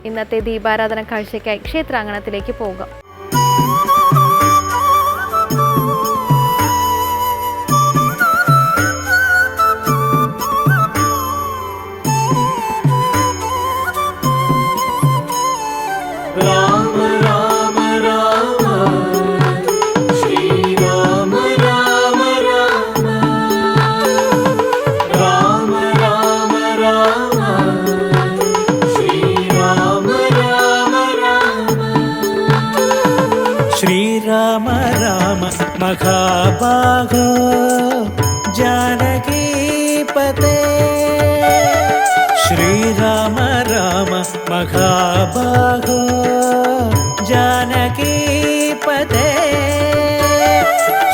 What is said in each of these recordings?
ഇന്നത്തെ ദീപാരാധന കാഴ്ചയ്ക്കായി ക്ഷേത്രാങ്കണത്തിലേക്ക് പോകാം. श्रीराम राम महाबाहो जानकीपते श्रीराम राम महाबाहो जानकीपते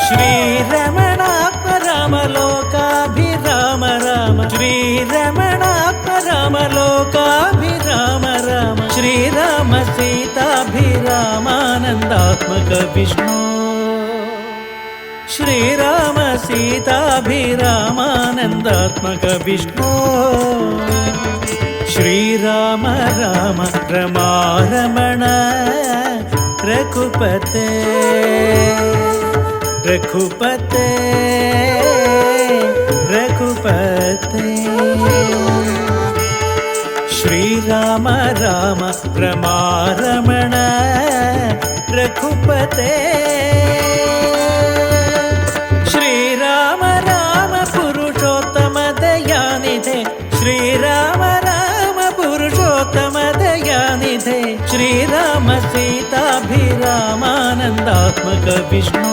श्रीरमणात्म राम लोकाभिराम राम श्रीरमणात्म राम लोकाभिराम राम श्रीराम सीताभिरामानन्दात्मक विष्णु श्रीराम सीताभिरामानन्दात्मक विष्णु श्रीराम राम रमारमण रघुपते रघुपते रघुपते श्रीराम राम रमारमण रघुपते श्रीराम राम पुरुषोत्तम दयानिधे श्रीराम राम पुरुषोत्तम दयानिधे श्रीराम सीताभिरामानन्दात्मक विष्णु